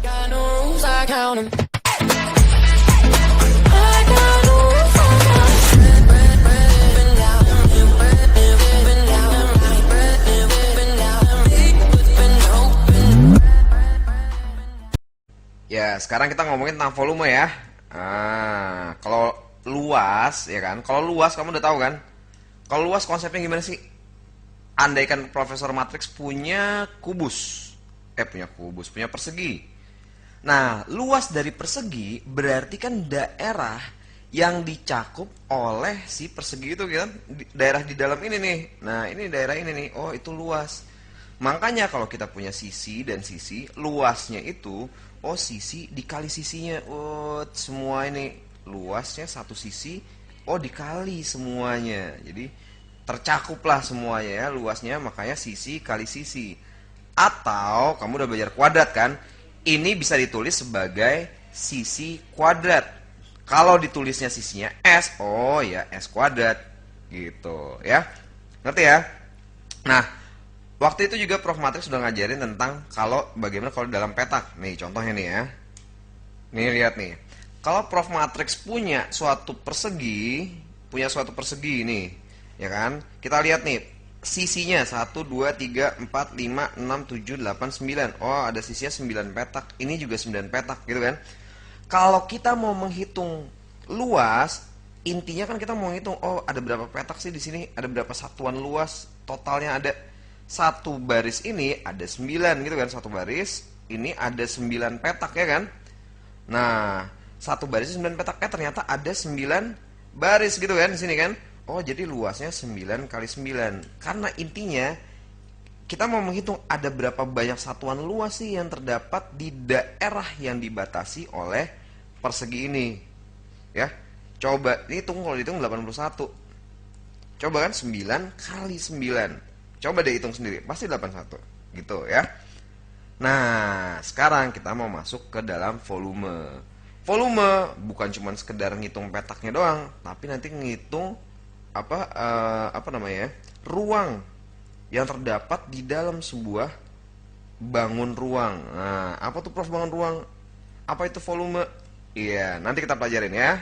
got no rules, I count 'em. I got no rules, I count 'em. Bread, bread, bread, down. Bread, bread, bread, down. Bread, bread, bread, down. Been open. Ya, sekarang kita ngomongin tentang volume ya. Kalau luas, ya kan? Kalau luas kamu udah tahu kan? Kalau luas konsepnya gimana sih? Andaikan Profesor Matrix punya kubus, punya persegi. Nah, luas dari persegi berarti kan daerah yang dicakup oleh si persegi itu kan, daerah di dalam ini nih. Nah, ini daerah ini nih. Oh, itu luas. Makanya kalau kita punya sisi dan sisi, luasnya itu, oh sisi dikali sisinya. Oh, semua ini luasnya satu sisi, oh dikali semuanya. Jadi tercakuplah semuanya ya luasnya, makanya sisi kali sisi. Atau kamu udah belajar kuadrat kan? Ini bisa ditulis sebagai sisi kuadrat. Kalau ditulisnya sisinya S, oh ya S kuadrat gitu ya. Ngerti ya? Nah, waktu itu juga Prof Matrix sudah ngajarin tentang kalau bagaimana kalau dalam petak. Nih contohnya nih ya. Nih lihat nih. Kalau Prof Matrix punya suatu persegi nih, ya kan? Kita lihat nih sisinya 1 2 3 4 5 6 7 8 9. Oh, ada sisinya 9 petak. Ini juga 9 petak gitu kan. Kalau kita mau menghitung luas, intinya kan kita mau menghitung, oh ada berapa petak sih di sini? Ada berapa satuan luas? Totalnya ada satu baris ini ada 9 gitu kan, satu baris ini ada 9 petak ya kan. Nah, satu baris 9 petak, ternyata ada 9 baris gitu kan di sini kan. Oh, jadi luasnya 9 kali 9. Karena intinya kita mau menghitung ada berapa banyak satuan luas sih yang terdapat di daerah yang dibatasi oleh persegi ini. Ya. Coba hitung, kalau dihitung 81. Coba kan 9 kali 9. Coba deh hitung sendiri, pasti 81 gitu ya. Nah, sekarang kita mau masuk ke dalam volume. Volume bukan cuma sekedar ngitung petaknya doang, tapi nanti ngitung ruang yang terdapat di dalam sebuah bangun ruang. Nah, apa tuh Prof bangun ruang? Apa itu volume? Iya, nanti kita pelajarin ya.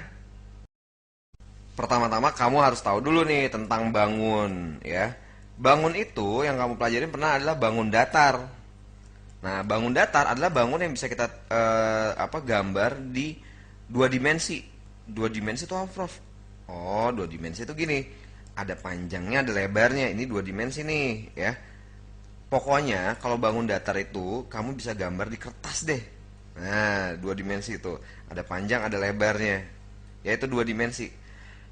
Pertama-tama kamu harus tahu dulu nih tentang bangun ya. Bangun itu yang kamu pelajarin pernah adalah bangun datar. Nah, bangun datar adalah bangun yang bisa kita gambar di dua dimensi. Dua dimensi itu apa, Prof? Oh, dua dimensi itu gini. Ada panjangnya, ada lebarnya. Ini dua dimensi nih, ya. Pokoknya kalau bangun datar itu kamu bisa gambar di kertas deh. Nah, dua dimensi itu. Ada panjang, ada lebarnya. Yaitu dua dimensi.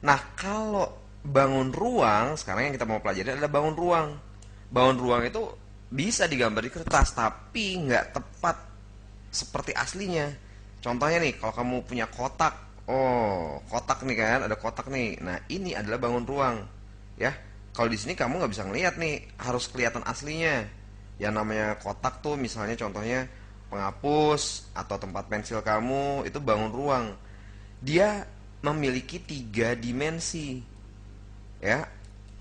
Nah, kalau bangun ruang, sekarang yang kita mau pelajari adalah bangun ruang. Bangun ruang itu bisa digambar di kertas, tapi nggak tepat seperti aslinya. Contohnya nih, kalau kamu punya kotak, oh kotak nih kan, ada kotak nih. Nah ini adalah bangun ruang, ya. Kalau di sini kamu nggak bisa ngelihat nih, harus kelihatan aslinya. Yang namanya kotak tuh, misalnya contohnya penghapus atau tempat pensil kamu, itu bangun ruang. Dia memiliki 3 dimensi, ya.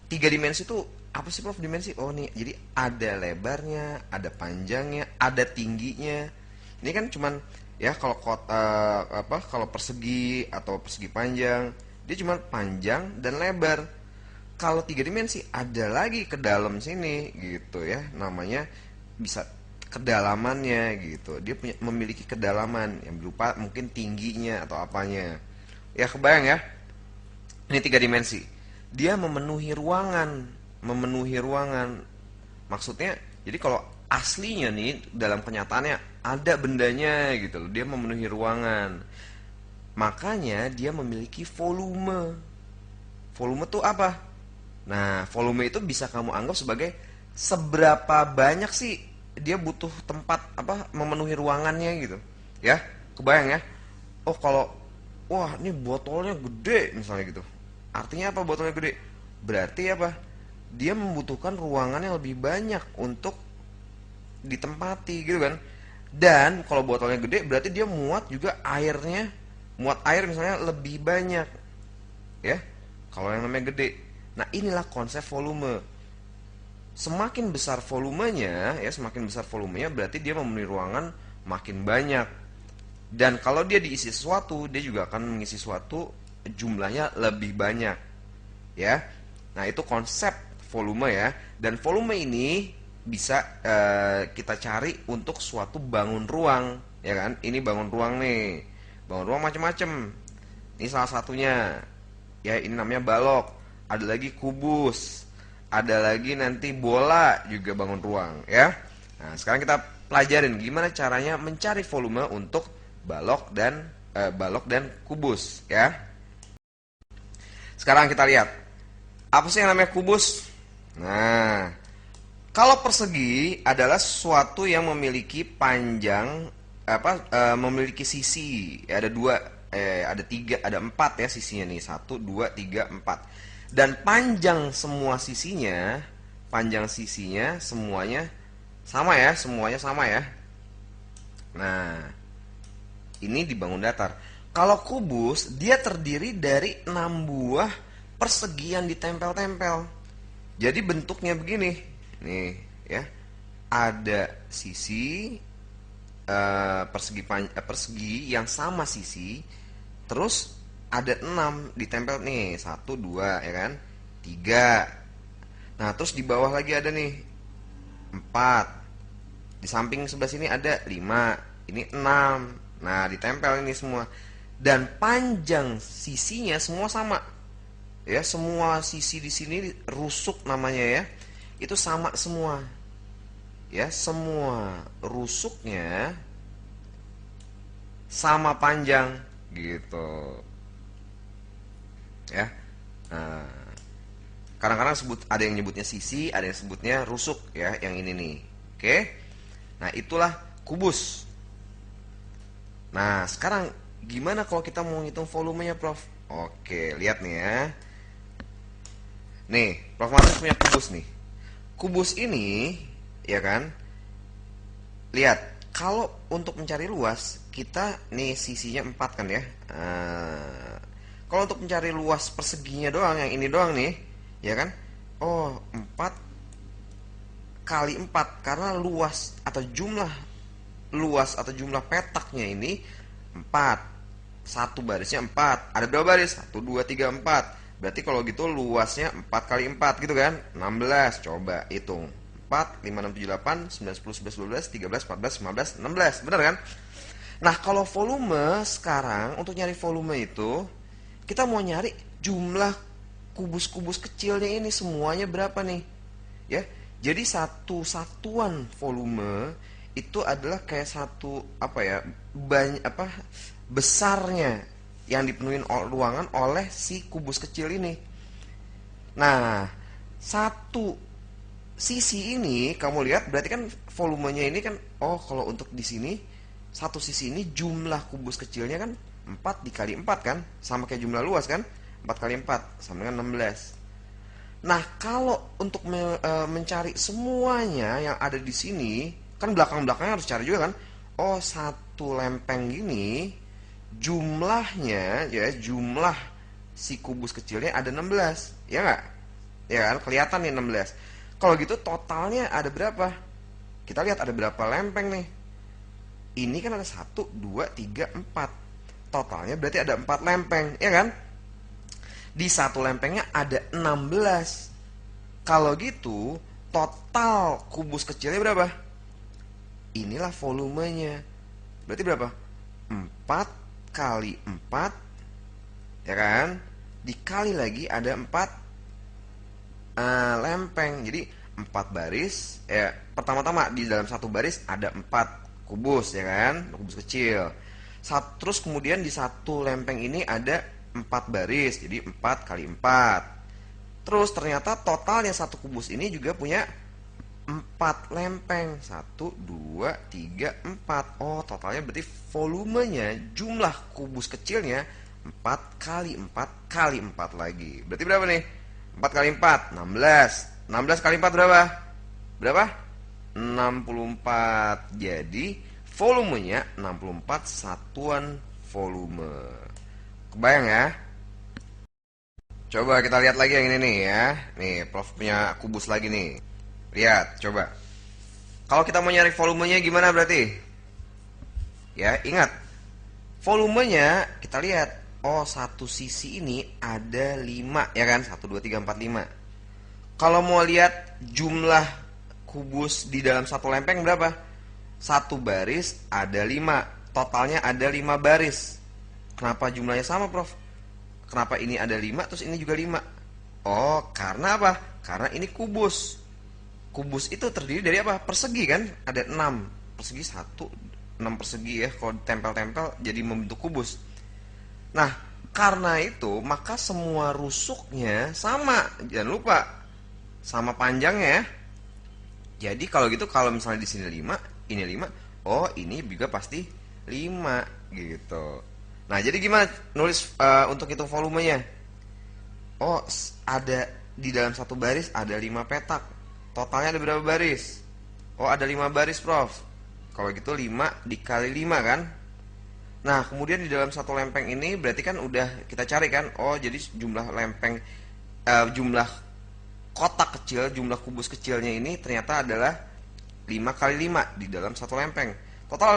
3 dimensi itu apa sih Prof dimensi? Oh nih, jadi ada lebarnya, ada panjangnya, ada tingginya. Ini kan cuman ya kalau kalau persegi atau persegi panjang, dia cuma panjang dan lebar. Kalau 3 dimensi ada lagi ke dalam sini gitu ya. Namanya bisa kedalamannya gitu. Dia memiliki kedalaman yang berupa mungkin tingginya atau apanya. Ya kebayang ya. Ini 3 dimensi. Dia memenuhi ruangan. Maksudnya, jadi kalau aslinya nih dalam kenyataannya ada bendanya gitu loh, dia memenuhi ruangan. Makanya dia memiliki volume. Volume tuh apa? Nah, volume itu bisa kamu anggap sebagai seberapa banyak sih dia butuh tempat memenuhi ruangannya gitu. Ya, kebayang ya? Oh, kalau wah, ini botolnya gede misalnya gitu. Artinya apa botolnya gede? Berarti apa? Dia membutuhkan ruangan yang lebih banyak untuk ditempati gitu kan. Dan kalau botolnya gede berarti dia muat juga airnya, muat air misalnya lebih banyak. Ya. Kalau yang namanya gede. Nah, inilah konsep volume. Semakin besar volumenya berarti dia memenuhi ruangan makin banyak. Dan kalau dia diisi sesuatu, dia juga akan mengisi sesuatu jumlahnya lebih banyak. Ya. Nah, itu konsep volume ya. Dan volume ini bisa kita cari untuk suatu bangun ruang, ya kan? Ini bangun ruang nih. Bangun ruang macam-macam. Ini salah satunya. Ya, ini namanya balok. Ada lagi kubus. Ada lagi nanti bola juga bangun ruang, ya. Nah, sekarang kita pelajarin gimana caranya mencari volume untuk balok dan kubus, ya. Sekarang kita lihat. Apa sih yang namanya kubus? Nah, kalau persegi adalah sesuatu yang memiliki panjang memiliki sisi. Ya, ada dua, ada tiga, ada empat ya sisinya nih. 1, 2, 3, 4. Dan panjang sisinya semuanya sama ya, semuanya sama ya. Nah, ini dibangun datar. Kalau kubus, dia terdiri dari 6 buah persegi yang ditempel-tempel. Jadi bentuknya begini. Nih, ya. Ada sisi persegi yang sama sisi. Terus ada 6 ditempel nih. 1, 2, ya kan? 3. Nah, terus di bawah lagi ada nih 4. Di samping sebelah sini ada 5. Ini 6. Nah, ditempel ini semua. Dan panjang sisinya semua sama. Ya, semua sisi di sini rusuk namanya ya. Itu sama semua. Ya, semua rusuknya sama panjang gitu. Ya. Nah, kadang-kadang ada yang nyebutnya sisi, ada yang sebutnya rusuk ya, yang ini nih. Oke. Nah, itulah kubus. Nah, sekarang gimana kalau kita mau ngitung volumenya, Prof? Oke, lihat nih ya. Nih, Prof Martin punya kubus nih. Kubus ini, ya kan? Lihat, kalau untuk mencari luas, kita nih sisinya 4 kan ya. Kalau untuk mencari luas perseginya doang, yang ini doang nih, ya kan? Oh, 4 kali 4, karena luas atau jumlah petaknya ini 4. Satu barisnya 4. Ada berapa baris? 1, 2, 3, 4. Berarti kalau gitu luasnya 4 kali 4 gitu kan? 16. Coba hitung. 4, 5, 6, 7, 8, 9, 10, 11, 12, 13, 14, 15, 16. Benar kan? Nah, kalau volume sekarang, untuk nyari volume itu, kita mau nyari jumlah kubus-kubus kecilnya ini semuanya berapa nih? Ya. Jadi satu satuan volume itu adalah kayak satu besarnya yang dipenuhi ruangan oleh si kubus kecil ini. Nah, satu sisi ini kamu lihat berarti kan volumenya ini kan, kalau untuk di sini satu sisi ini jumlah kubus kecilnya kan 4 dikali 4 kan, sama kayak jumlah luas kan, 4 kali 4 sama dengan 16. Nah, kalau untuk mencari semuanya yang ada di sini, kan belakang-belakangnya harus cari juga kan. Oh, satu lempeng gini jumlahnya ya, jumlah si kubus kecilnya ada 16. Ya nggak? Ya kan, kelihatan nih 16. Kalau gitu totalnya ada berapa? Kita lihat ada berapa lempeng nih. Ini kan ada 1, 2, 3, 4. Totalnya berarti ada 4 lempeng, ya kan? Di satu lempengnya ada 16. Kalau gitu, total kubus kecilnya berapa? Inilah volumenya. Berarti berapa? 4 kali 4, ya kan? Dikali lagi ada 4 lempeng. Jadi 4 baris. Ya, pertama-tama di dalam satu baris ada 4 kubus, ya kan? Kubus kecil. Terus kemudian di satu lempeng ini ada 4 baris, jadi 4 kali 4. Terus ternyata totalnya satu kubus ini juga punya 4 lempeng. 1, 2, 3, 4. Oh, totalnya berarti volumenya, jumlah kubus kecilnya 4 kali 4 kali 4 lagi. Berarti berapa nih? 4 kali 4, 16. 16 kali 4 berapa? Berapa? 64. Jadi volumenya 64 satuan volume. Kebayang ya? Coba kita lihat lagi yang ini nih ya. Nih, Prof punya kubus lagi nih. Lihat, coba. Kalau kita mau nyari volumenya gimana berarti? Ya, ingat, volumenya kita lihat. Oh, satu sisi ini ada 5 ya kan? 1, 2, 3, 4, 5. Kalau mau lihat jumlah kubus di dalam satu lempeng berapa? Satu baris ada 5. Totalnya ada 5 baris. Kenapa jumlahnya sama, Prof? Kenapa ini ada 5 terus ini juga 5? Oh, karena apa? Karena ini kubus. Kubus itu terdiri dari apa? Persegi kan? Ada 6. Persegi 1, 6 persegi ya. Kalau tempel-tempel jadi membentuk kubus. Nah, karena itu maka semua rusuknya sama. Jangan lupa sama panjangnya ya. Jadi kalau gitu, kalau misalnya di sini 5, ini 5, oh ini juga pasti 5 gitu. Nah, jadi gimana nulis untuk hitung volumenya? Oh, ada di dalam satu baris ada 5 petak. Totalnya ada berapa baris? Oh, ada 5 baris, Prof. Kalau gitu 5 dikali 5 kan? Nah, kemudian di dalam satu lempeng ini berarti kan udah kita cari kan? Oh, jadi jumlah lempeng, jumlah kotak kecil, jumlah kubus kecilnya ini ternyata adalah 5 kali 5 di dalam satu lempeng. Total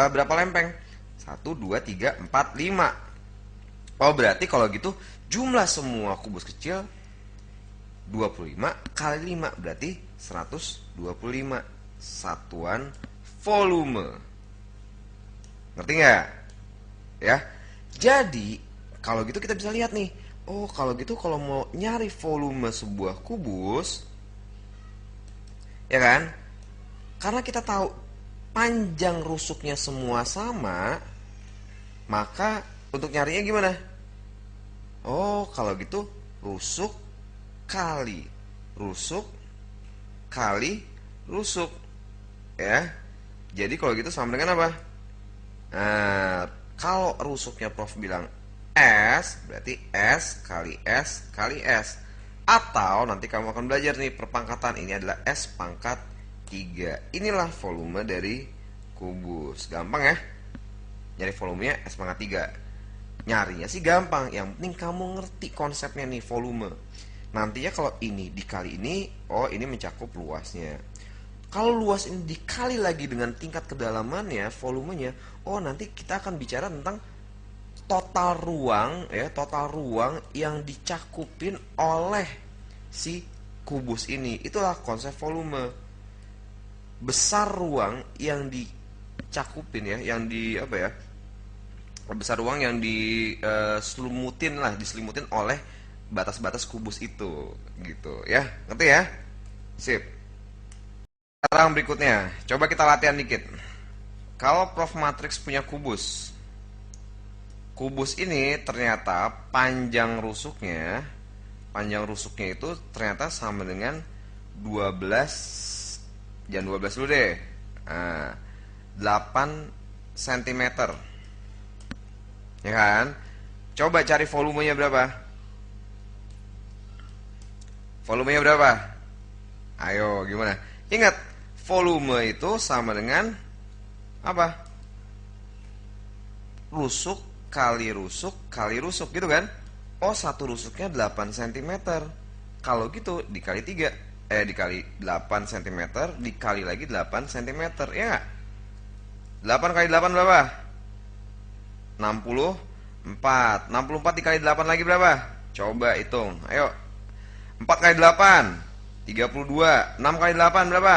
berapa lempeng? 1, 2, 3, 4, 5. Oh, berarti kalau gitu jumlah semua kubus kecil 25 kali 5 berarti 125 satuan volume. Ngerti nggak? Ya. Jadi kalau gitu kita bisa lihat nih. Oh, kalau gitu kalau mau nyari volume sebuah kubus, ya kan? Karena kita tahu panjang rusuknya semua sama, maka untuk nyarinya gimana? Oh, kalau gitu rusuk kali rusuk kali rusuk, ya. Jadi kalau gitu sama dengan apa? Nah, kalau rusuknya Prof bilang S, berarti S kali S kali S. Atau nanti kamu akan belajar nih perpangkatan, ini adalah S pangkat 3. Inilah volume dari kubus. Gampang ya? Nyari volumenya S pangkat 3. Nyarinya sih gampang, yang penting kamu ngerti konsepnya nih, volume. Nantinya kalau ini dikali ini, oh ini mencakup luasnya. Kalau luas ini dikali lagi dengan tingkat kedalamannya, volumenya, oh nanti kita akan bicara tentang total ruang ya, total ruang yang dicakupin oleh si kubus ini. Itulah konsep volume. Besar ruang yang dicakupin ya, yang di apa ya? Besar ruang yang diselimutin oleh batas-batas kubus itu gitu ya. Ngerti ya? Sip. Sekarang berikutnya, coba kita latihan dikit. Kalau Prof Matrix punya kubus, kubus ini ternyata panjang rusuknya itu ternyata sama dengan 12, jangan 12 dulu deh, 8 cm, ya kan? Coba cari volumenya berapa? Volumenya berapa? Ayo, gimana? Ingat, volume itu sama dengan apa? Rusuk kali rusuk kali rusuk gitu kan? Oh, satu rusuknya 8 cm. Kalau gitu dikali 3, dikali 8 cm dikali lagi 8 cm, ya nggak? 8 kali 8 berapa? 64. 64 dikali 8 lagi berapa? Coba hitung. Ayo. 4 kali 8 32. 6 kali 8 berapa?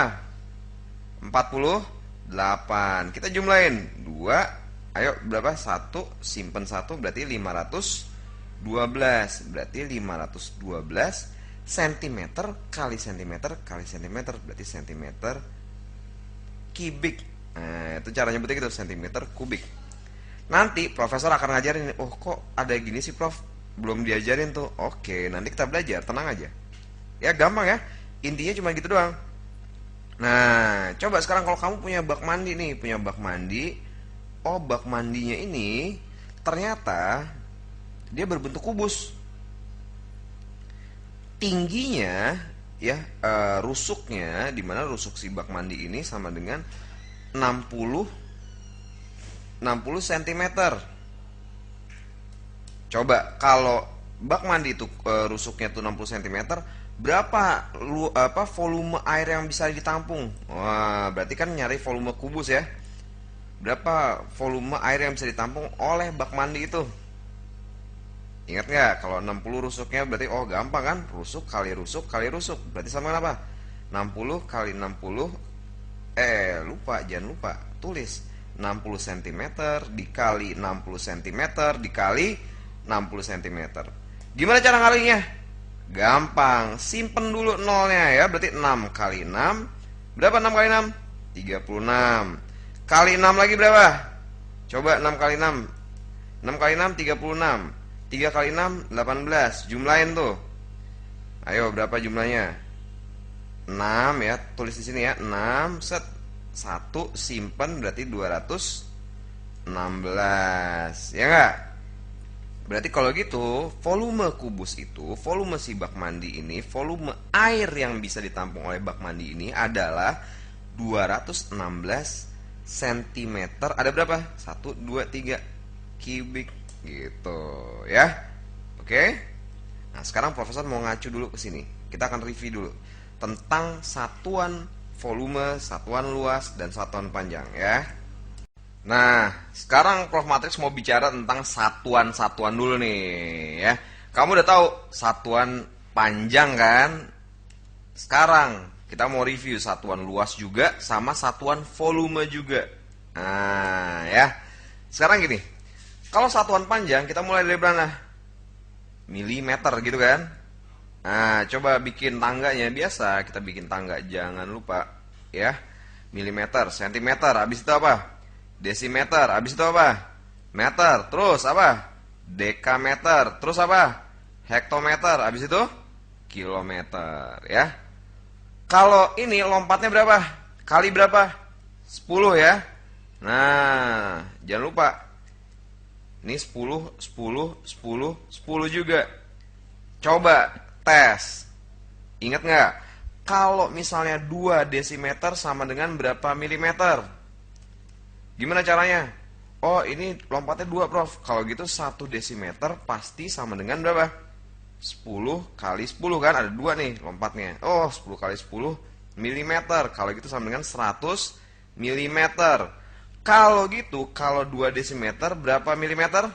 48. Kita jumlahin 2. Ayo, berapa? 1, simpen 1, berarti 512. Berarti 512 cm kali cm kali cm, berarti cm kubik. Nah, itu cara nyebutnya gitu, cm kubik. Nanti profesor akan ngajarin, oh kok ada gini sih Prof? Belum diajarin tuh. Oke, nanti kita belajar, tenang aja. Ya gampang ya, intinya cuma gitu doang. Nah, coba sekarang kalau kamu punya bak mandi nih, punya bak mandi. Oh, bak mandinya ini ternyata dia berbentuk kubus. Tingginya ya, rusuknya, dimana rusuk si bak mandi ini sama dengan 60 cm. Coba kalau bak mandi itu rusuknya tuh 60 cm, berapa volume air yang bisa ditampung? Wah, berarti kan nyari volume kubus ya. Berapa volume air yang bisa ditampung oleh bak mandi itu? Ingat nggak? Kalau 60 rusuknya berarti oh gampang kan? Rusuk kali rusuk kali rusuk. Berarti sama dengan apa? 60 kali 60. Lupa, jangan lupa. Tulis 60 cm dikali 60 cm dikali 60 cm. Gimana cara ngalinya? Gampang, simpen dulu nolnya ya. Berarti 6 kali 6. Berapa 6 kali 6? 36. Kali 6 lagi berapa? Coba 6 kali 6. 6 kali 6 36. 3 kali 6 18. Jumlahin tuh. Ayo berapa jumlahnya? 6 ya, tulis di sini ya. 6 set 1 simpen berarti 216. Ya enggak? Berarti kalau gitu, volume kubus itu, volume si bak mandi ini, volume air yang bisa ditampung oleh bak mandi ini adalah 216 cm. Ada berapa? 1, 2, 3 kubik gitu ya. Oke. Nah, sekarang profesor mau ngacu dulu ke sini. Kita akan review dulu tentang satuan volume, satuan luas, dan satuan panjang ya. Nah, sekarang Prof Matrix mau bicara tentang satuan-satuan dulu nih ya. Kamu udah tahu satuan panjang kan? Sekarang kita mau review satuan luas juga sama satuan volume juga. Nah, ya. Sekarang gini. Kalau satuan panjang kita mulai dari mana? Milimeter gitu kan? Nah, coba bikin tangganya. Biasa kita bikin tangga, jangan lupa ya. Milimeter, sentimeter, habis itu apa? Desimeter, habis itu apa? Meter, terus apa? Dekameter, terus apa? Hektometer, habis itu kilometer ya. Kalau ini lompatnya berapa? Kali berapa? 10 ya. Nah, jangan lupa. Ini 10, 10, 10, 10 juga. Coba tes. Ingat nggak? Kalau misalnya 2 desimeter sama dengan berapa milimeter? Gimana caranya? Oh, ini lompatnya 2, Prof. Kalau gitu 1 desimeter pasti sama dengan berapa? 10 kali 10 kan? Ada 2 nih lompatnya. Oh, 10 kali 10 milimeter. Kalau gitu sama dengan 100 milimeter. Kalau gitu, kalau 2 desimeter berapa milimeter?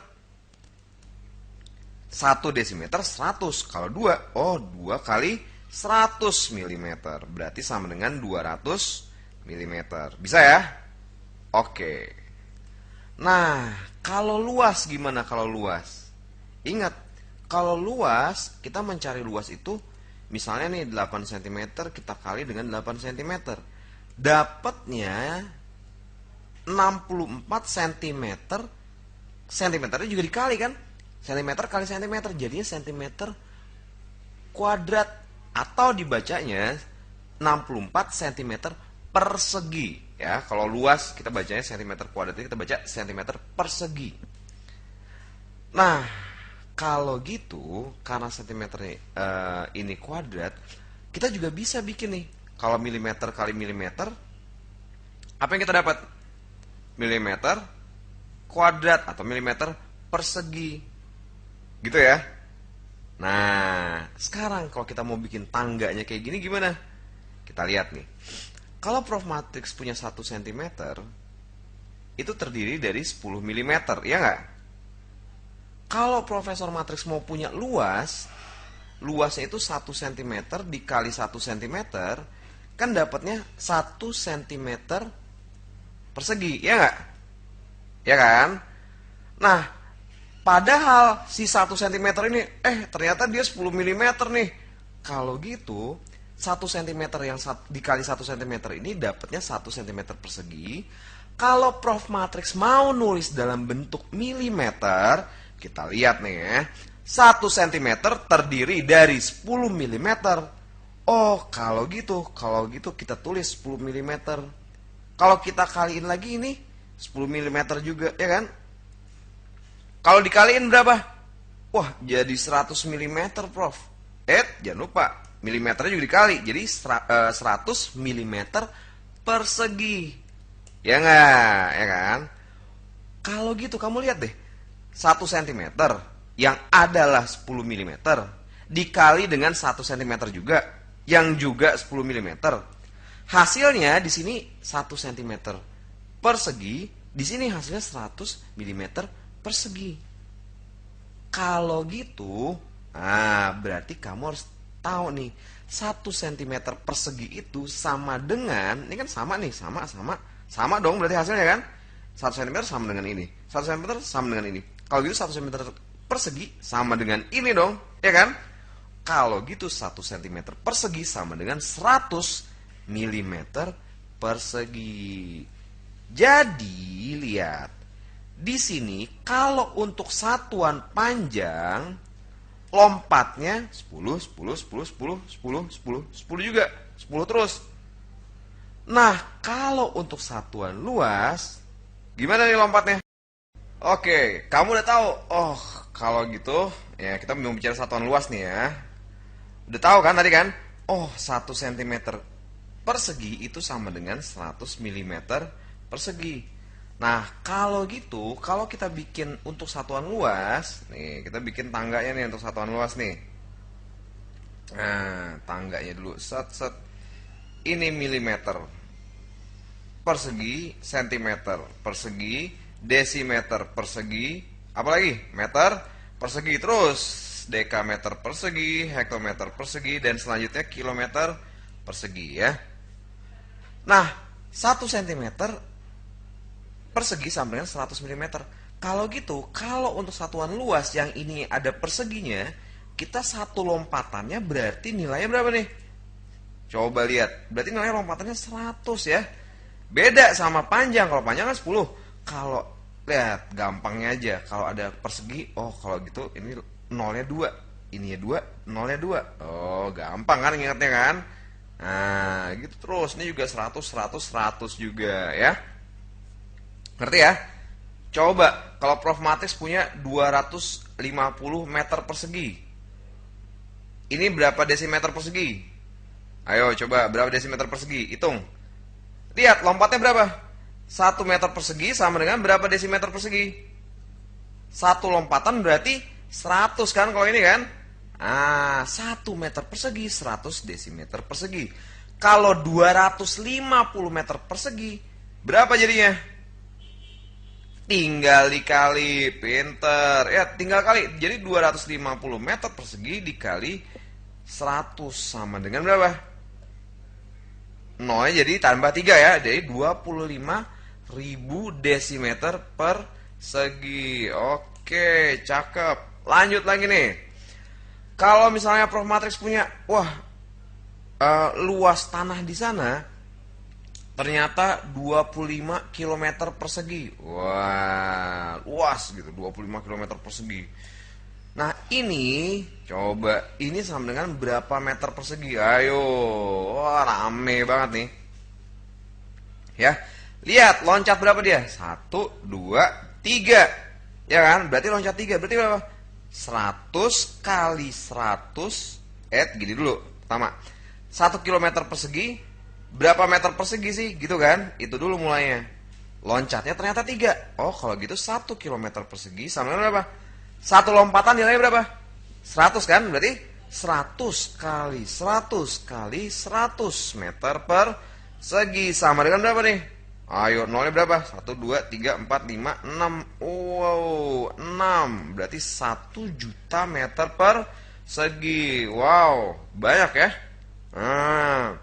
1 desimeter 100. Kalau 2, oh 2 kali 100 milimeter. Berarti sama dengan 200 milimeter. Bisa ya? Oke. Nah, kalau luas gimana kalau luas? Ingat, kalau luas, kita mencari luas itu, misalnya nih 8 cm kita kali dengan 8 cm. Dapatnya 64 cm. Cm-nya juga dikali kan? Cm kali cm, jadinya cm kuadrat. Atau dibacanya 64 cm persegi. Ya, kalau luas kita bacanya cm kuadrat, kita baca cm persegi. Nah, kalau gitu, karena cm ini kuadrat, kita juga bisa bikin nih. Kalau milimeter kali milimeter, apa yang kita dapat? Milimeter kuadrat atau milimeter persegi. Gitu ya. Nah, sekarang kalau kita mau bikin tangganya kayak gini gimana? Kita lihat nih. Kalau Prof Matrix punya 1 cm, itu terdiri dari 10 mm, ya nggak? Kalau Profesor Matrix mau punya luas, luasnya itu 1 cm dikali 1 cm, kan dapatnya 1 cm persegi, ya nggak? Ya kan? Nah, padahal si 1 cm ini, ternyata dia 10 mm nih. Kalau gitu, 1 cm yang dikali 1 cm ini dapatnya 1 cm persegi. Kalau Prof Matrix mau nulis dalam bentuk milimeter, kita lihat nih ya. 1 cm terdiri dari 10 mm. Oh, kalau gitu kita tulis 10 mm. Kalau kita kaliin lagi ini 10 mm juga, ya kan? Kalau dikaliin berapa? Wah, jadi 100 mm, Prof. Jangan lupa, milimeternya juga dikali. Jadi 100 mm persegi. Ya nggak? Ya kan? Kalau gitu kamu lihat deh. 1 cm yang adalah 10 mm dikali dengan 1 cm juga yang juga 10 mm. Hasilnya di sini 1 cm persegi Di sini hasilnya 100 mm persegi. Kalau gitu, berarti kamu harus tahu nih, 1 cm persegi itu sama dengan, ini kan sama nih, sama dong berarti hasilnya kan? 1 cm sama dengan ini, 1 cm sama dengan ini. Kalau gitu 1 cm persegi sama dengan ini dong, ya kan? Kalau gitu 1 cm persegi sama dengan 100 mm persegi. Jadi lihat di sini kalau untuk satuan panjang lompatnya 10, 10, 10, 10, 10, 10, 10 juga, 10 terus. Nah, kalau untuk satuan luas gimana nih lompatnya? Oke, kamu udah tahu. Oh, kalau gitu ya kita mau bicara satuan luas nih ya. Udah tahu kan tadi kan? Oh, 1 cm persegi itu sama dengan 100 mm persegi. Nah, kalau gitu, kalau kita bikin untuk satuan luas, nih, kita bikin tangganya nih untuk satuan luas nih. Nah, tangganya dulu, set. Ini milimeter persegi, sentimeter persegi, desimeter persegi, apalagi meter persegi, terus dekameter persegi, hektometer persegi, dan selanjutnya kilometer persegi ya. Nah, 1 cm persegi sama dengan 100 mm. Kalau gitu, kalau untuk satuan luas yang ini ada perseginya, kita satu lompatannya berarti nilainya berapa nih? Coba lihat, berarti nilainya lompatannya 100 ya. Beda sama panjang, kalau panjang kan 10. Kalau lihat gampangnya aja, kalau ada persegi, oh kalau gitu ini nolnya 2, ini ya 2, nolnya 2. Oh, gampang kan ingatnya kan? Nah, gitu terus. Ini juga 100, 100, 100 juga ya. Ngerti ya? Coba kalau Prof Matrix punya 250 meter persegi. Ini berapa desimeter persegi? Ayo coba berapa desimeter persegi? Hitung. Lihat lompatnya berapa? 1 meter persegi sama dengan berapa desimeter persegi? Satu lompatan berarti 100 kan kalau ini kan? 1 meter persegi 100 desimeter persegi. Kalau 250 meter persegi berapa jadinya? Tinggal dikali, pinter ya, tinggal kali. Jadi 250 meter persegi dikali 100 sama dengan berapa? Nolnya jadi tambah 3 ya, jadi 25.000 desimeter persegi. Oke, cakep. Lanjut lagi nih. Kalau misalnya Prof Matrix punya, luas tanah di sana ternyata 25 km persegi. Wah, luas gitu, 25 km persegi. Nah, ini coba ini sama dengan berapa meter persegi? Ayo, wah rame banget nih. Ya, lihat loncat berapa dia? 1, 2, 3. Ya kan? Berarti loncat 3. Berarti berapa? 100 kali 100. Gini dulu. Pertama, 1 km persegi. Berapa meter persegi sih? Gitu kan? Itu dulu mulainya. Loncatnya ternyata 3. Oh, kalau gitu 1 km persegi sama dengan berapa? Satu lompatan nilainya berapa? 100 kan? Berarti 100 kali 100 kali 100 meter persegi sama dengan berapa nih? Ayo, nolnya berapa? 1, 2, 3, 4, 5, 6. Wow, 6. Berarti 1 juta meter persegi. Wow, banyak ya. Nah,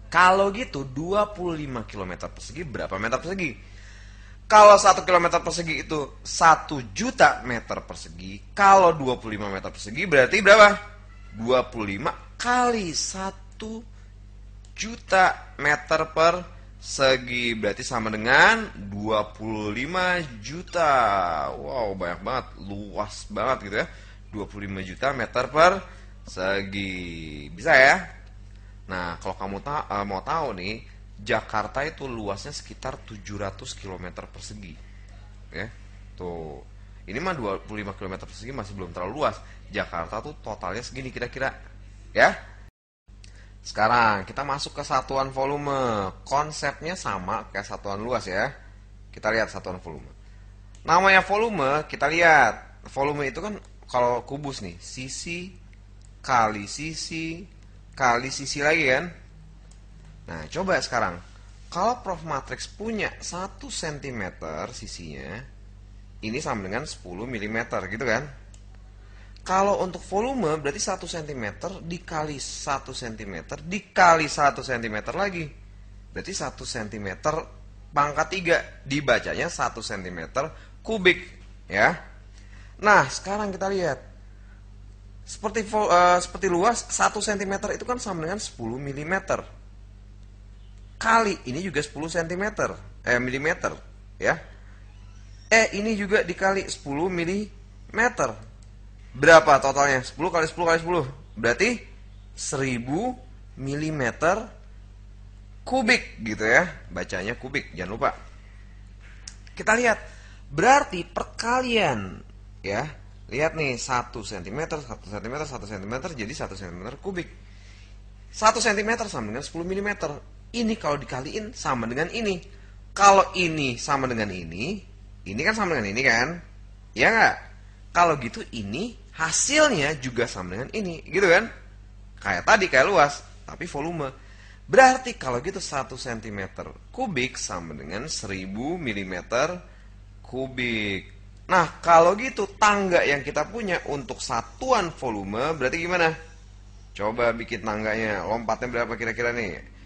kalau gitu 25 km persegi berapa meter persegi? Kalau 1 km persegi itu 1 juta meter persegi. Kalau 25 meter persegi berarti berapa? 25 kali 1 juta meter persegi. Berarti sama dengan 25 juta. Wow, banyak banget. Luas banget gitu ya. 25 juta meter persegi. Bisa ya? Nah, kalau kamu mau tahu nih, Jakarta itu luasnya sekitar 700 km persegi. Ya. Tuh. Ini mah 25 km persegi masih belum terlalu luas. Jakarta tuh totalnya segini kira-kira. Ya. Sekarang kita masuk ke satuan volume. Konsepnya sama kayak satuan luas ya. Kita lihat satuan volume. Namanya volume, kita lihat. Volume itu kan kalau kubus nih, sisi kali sisi kali sisi lagi kan. Nah, coba sekarang Kalau Prof Matrix punya 1 cm sisinya, ini sama dengan 10 mm gitu kan. Kalau untuk volume berarti 1 cm dikali 1 cm dikali 1 cm lagi. Berarti 1 cm pangkat 3, dibacanya 1 cm kubik ya. Nah, sekarang kita lihat. Seperti luas 1 cm itu kan sama dengan 10 mm. Kali ini juga 10 cm mm ya. Ini juga dikali 10 mm. Berapa totalnya? 10 kali 10 kali 10. Berarti 1000 mm kubik gitu ya. Bacanya kubik, jangan lupa. Kita lihat. Berarti perkalian ya. Lihat nih, 1 cm, 1 cm, 1 cm jadi 1 cm kubik. 1 cm sama dengan 10 mm. Ini kalau dikaliin sama dengan ini. Kalau ini sama dengan ini kan sama dengan ini kan? Ya nggak? Kalau gitu ini hasilnya juga sama dengan ini, gitu kan? Kayak tadi, kayak luas, tapi volume. Berarti kalau gitu 1 cm kubik sama dengan 1000 mm kubik. Nah, kalau gitu tangga yang kita punya untuk satuan volume berarti gimana? Coba bikin tangganya. Lompatnya berapa kira-kira nih?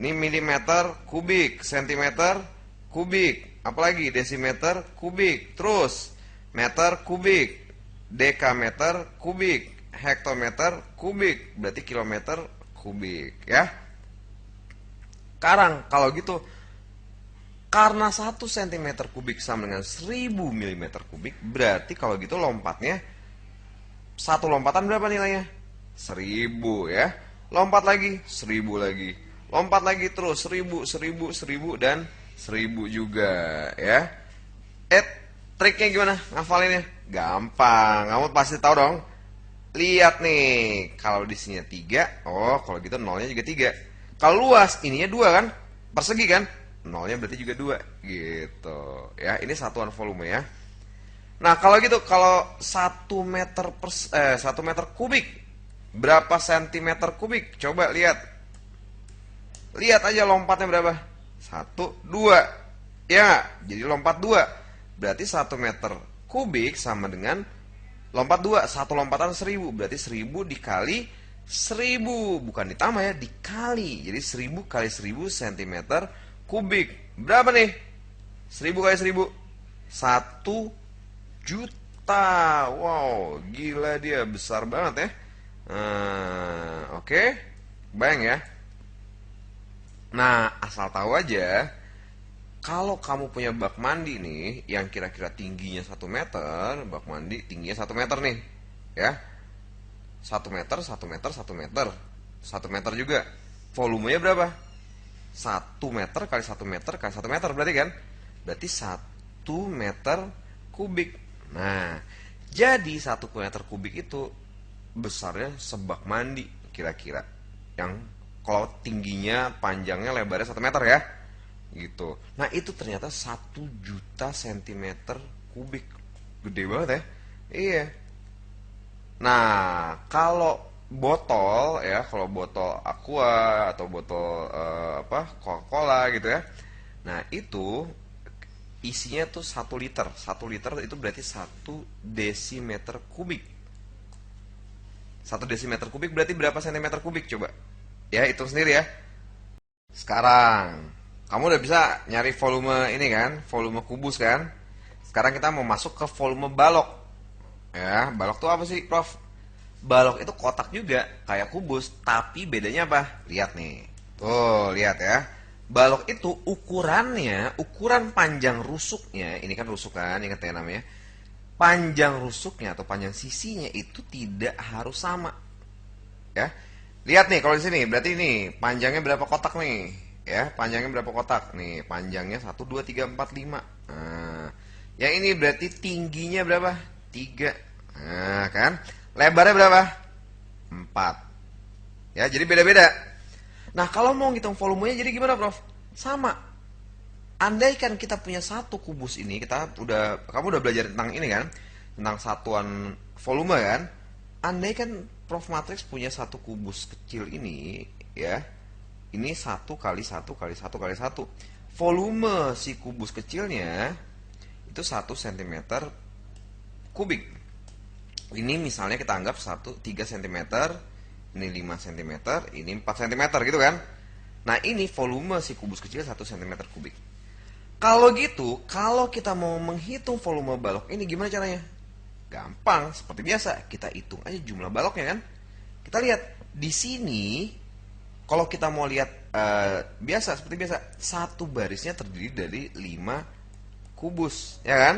Ini milimeter kubik, sentimeter kubik, apalagi desimeter kubik, terus meter kubik, dekameter kubik, hektometer kubik, berarti kilometer kubik ya. Sekarang kalau gitu, karena 1 cm kubik sama dengan 1000 mm kubik, berarti kalau gitu lompatnya, satu lompatan berapa nilainya? 1000 ya. Lompat lagi, 1000 lagi. Lompat lagi terus, 1000, 1000, 1000, dan 1000 juga ya. Triknya gimana ngafalinnya? Gampang, kamu pasti tahu dong. Lihat nih, kalau di sini 3, oh kalau gitu nolnya juga 3. Kalau luas, ininya 2 kan? Persegi kan? Nolnya berarti juga 2 gitu ya. Ini satuan volume ya. Nah, kalau gitu, kalau 1 meter 1 meter kubik berapa sentimeter kubik? Coba lihat. Lihat aja lompatnya berapa? 1, 2. Ya, jadi lompat 2. Berarti 1 meter kubik sama dengan lompat 2. Satu lompatan 1000. Berarti 1000 dikali 1000. Bukan ditambah ya, dikali. Jadi 1000 kali 1000 cm kubik. Berapa nih? 1000 kali 1000. 1 juta. Wow, gila dia. Besar banget ya. Oke. Bayang ya. Nah, asal tahu aja, kalau kamu punya bak mandi nih, yang kira-kira tingginya 1 meter, bak mandi tingginya 1 meter nih, ya. 1 meter, 1 meter, 1 meter. 1 meter juga. Volumenya berapa? 1 meter kali 1 meter kali 1 meter berarti kan? Berarti 1 meter kubik. Nah, jadi 1 meter kubik itu besarnya sebak mandi kira-kira. Yang kalau tingginya, panjangnya, lebarnya 1 meter ya. Gitu. Nah, itu ternyata 1 juta centimeter kubik. Gede banget ya. Iya. Nah, kalau botol ya, kalau botol Aqua atau botol Coca-Cola gitu ya. Nah, itu isinya tuh 1 liter. 1 liter itu berarti 1 desimeter kubik. 1 desimeter kubik berarti berapa sentimeter kubik coba? Ya, hitung sendiri ya. Sekarang, kamu udah bisa nyari volume ini kan? Volume kubus kan? Sekarang kita mau masuk ke volume balok. Ya, balok tuh apa sih, Prof? Balok itu kotak juga, kayak kubus, tapi bedanya apa? Lihat nih. Tuh, lihat ya. Balok itu ukurannya, ukuran panjang rusuknya, ini kan rusuk kan, ingat ya namanya. Panjang rusuknya atau panjang sisinya itu tidak harus sama. Ya. Lihat nih kalau di sini, berarti ini panjangnya berapa kotak nih? Ya, panjangnya berapa kotak? Nih, panjangnya 1 2 3 4 5. Nah, yang ini berarti tingginya berapa? 3. Nah, kan? Lebarnya berapa? 4. Ya, jadi beda-beda. Nah, kalau mau ngitung volumenya jadi gimana, Prof? Sama. Andaikan kita punya 1 kubus ini, kamu udah belajar tentang ini kan? Tentang satuan volume kan? Andaikan Prof Matrix punya 1 kubus kecil ini, ya. Ini 1 kali 1 kali 1 kali 1. Volume si kubus kecilnya itu 1 cm kubik. Ini misalnya kita anggap 3 cm, ini 5 cm, ini 4 cm gitu kan. Nah ini volume si kubus kecil 1 cm kubik. Kalau gitu, kalau kita mau menghitung volume balok ini gimana caranya? Gampang, seperti biasa, kita hitung aja jumlah baloknya kan. Kita lihat di sini, kalau kita mau lihat biasa seperti biasa, satu barisnya terdiri dari 5 kubus, ya kan?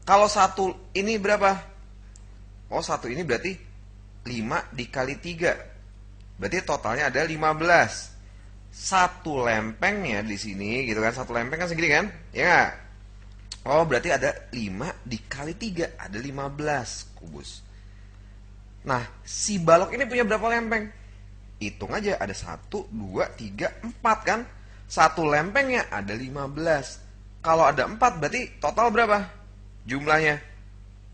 Kalau satu ini berapa? Oh, satu ini berarti 5 dikali 3. Berarti totalnya ada 15. Satu lempengnya di sini gitu kan, satu lempeng kan segini kan? Ya nggak? Oh, berarti ada 5 dikali 3, ada 15 kubus. Nah, si balok ini punya berapa lempeng? Hitung aja, ada 1, 2, 3, 4 kan? Satu lempengnya ada 15. Kalau ada 4 berarti total berapa? Jumlahnya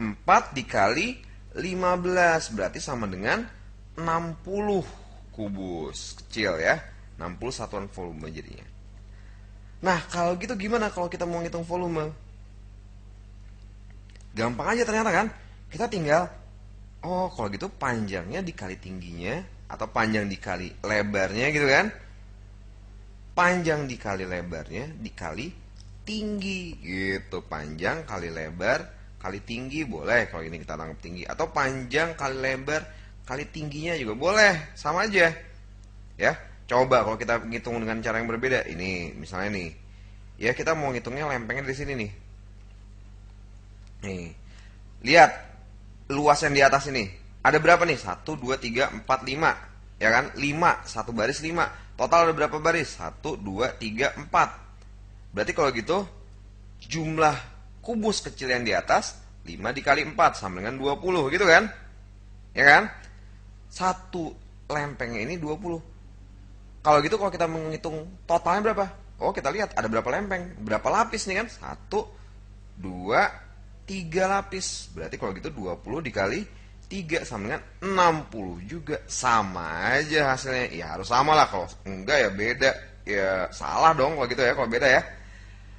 4 dikali 15 berarti sama dengan 60 kubus kecil ya. 60 satuan volume jadinya. Nah, kalau gitu gimana kalau kita mau ngitung volume? Gampang aja ternyata kan. Kita tinggal, oh kalau gitu panjangnya dikali tingginya, atau panjang dikali lebarnya gitu kan. Panjang dikali lebarnya dikali tinggi gitu. Panjang kali lebar kali tinggi boleh kalau ini kita tangkap tinggi. Atau panjang kali lebar kali tingginya juga boleh. Sama aja. Ya. Coba kalau kita ngitung dengan cara yang berbeda. Ini misalnya nih. Ya kita mau ngitungnya lempengnya di sini nih. Nih. Lihat luas yang di atas ini. Ada berapa nih? 1, 2, 3, 4, 5. Ya kan? 5. Satu baris 5. Total ada berapa baris? 1, 2, 3, 4. Berarti kalau gitu jumlah kubus kecil yang di atas 5 dikali 4 sama dengan 20 gitu kan? Ya kan? Satu lempengnya ini 20. Kalau gitu kalau kita menghitung totalnya berapa? Oh kita lihat ada berapa lempeng, berapa lapis nih kan? 1, 2, 3 lapis. Berarti kalau gitu 20 dikali 3 sama dengan 60 juga. Sama aja hasilnya. Ya harus sama lah, kalau enggak ya beda. Ya salah dong kalau gitu ya, kalau beda ya.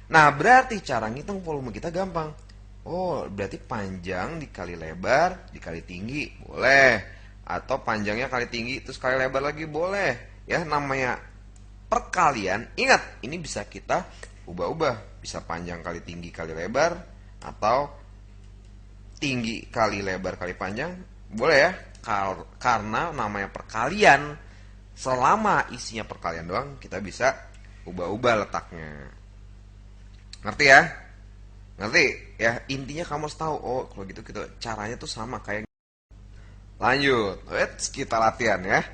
Nah berarti cara ngitung volume kita gampang. Oh berarti panjang dikali lebar dikali tinggi boleh. Atau panjangnya kali tinggi terus kali lebar lagi boleh. Ya namanya perkalian. Ingat ini bisa kita ubah-ubah. Bisa panjang kali tinggi kali lebar. Atau tinggi kali lebar kali panjang. Boleh ya. Karena namanya perkalian. Selama isinya perkalian doang kita bisa ubah-ubah letaknya. Ngerti ya? Ngerti? Ya intinya kamu harus tahu. Oh kalau gitu kita caranya tuh sama kayak. Lanjut. Kita latihan ya.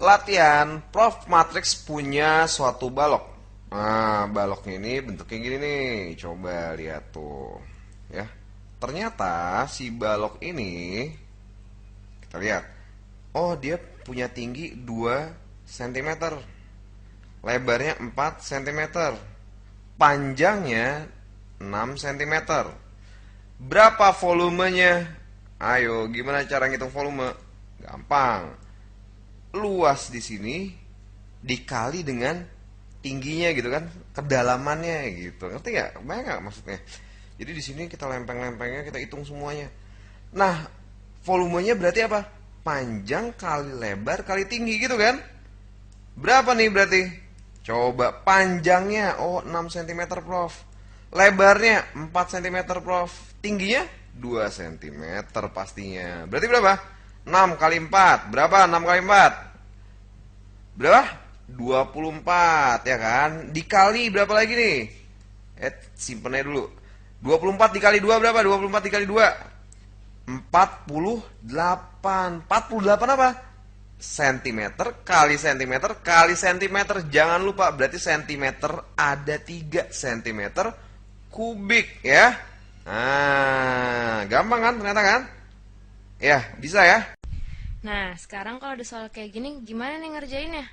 Latihan, Prof Matrix punya suatu balok. Nah, baloknya ini bentuknya gini nih. Coba lihat tuh. Ya. Ternyata si balok ini kita lihat. Oh, dia punya tinggi 2 cm. Lebarnya 4 cm. Panjangnya 6 cm. Berapa volumenya? Ayo, gimana cara ngitung volume? Gampang. Luas di sini dikali dengan tingginya gitu kan, kedalamannya gitu. Ngerti nggak? Kebayang nggak maksudnya? Jadi di sini kita lempeng-lempengnya kita hitung semuanya. Nah, volumenya berarti apa? Panjang kali lebar kali tinggi gitu kan? Berapa nih berarti? Coba panjangnya, oh 6 cm Prof. Lebarnya 4 cm Prof. Tingginya 2 cm pastinya. Berarti berapa? 6 kali 4. Berapa 6 kali 4? Berapa? 24 ya kan? Dikali berapa lagi nih? Simpen aja dulu. 24 dikali 2 berapa? 24 dikali 2 48. 48 apa? Sentimeter kali sentimeter kali sentimeter. Jangan lupa berarti sentimeter ada 3 sentimeter kubik ya. Nah, gampang kan ternyata kan? Ya, bisa ya. Nah, sekarang kalau ada soal kayak gini, gimana nih ngerjainnya?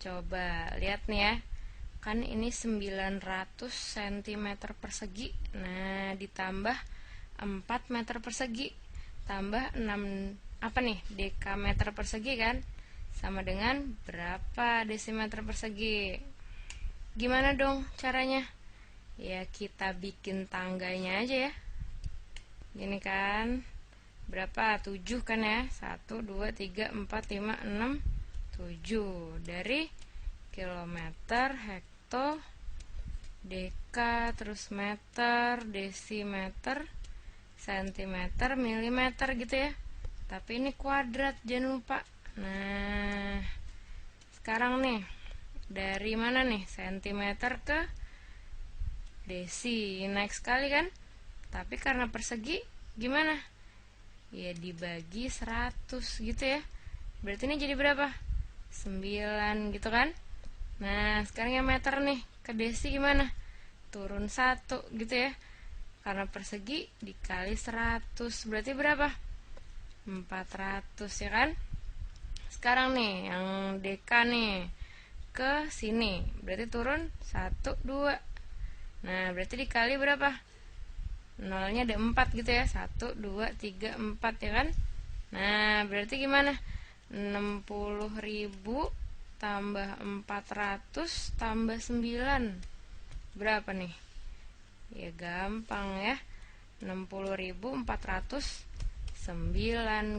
Coba lihat nih ya. Kan ini 900 cm persegi. Nah, ditambah 4 meter persegi. Tambah 6, apa nih? Dekameter persegi kan? sama dengan berapa desimeter persegi. Gimana dong caranya? Ya kita bikin tangganya aja ya. Gini kan, berapa? 7 kan ya. 1, 2, 3, 4, 5, 6, 7. Dari kilometer, hekto, deka, terus meter, desimeter, sentimeter, milimeter gitu ya. Tapi ini kuadrat, jangan lupa. Nah, sekarang nih, dari mana nih? Sentimeter ke desi, naik sekali kan? Tapi karena persegi, gimana? Ya dibagi 100 gitu ya. Berarti ini jadi berapa? 9 gitu kan? Nah, sekarang yang meter nih, ke desi gimana? Turun 1 gitu ya. Karena persegi dikali 100, berarti berapa? 400 ya kan? Sekarang nih yang deka nih ke sini, berarti turun 1, 2. Nah, berarti dikali berapa? Nolnya ada 4 gitu ya. 1, 2, 3, 4 ya kan? Nah, berarti gimana? 60.000 tambah 400 tambah 9. Berapa nih? Ya gampang ya. 60.409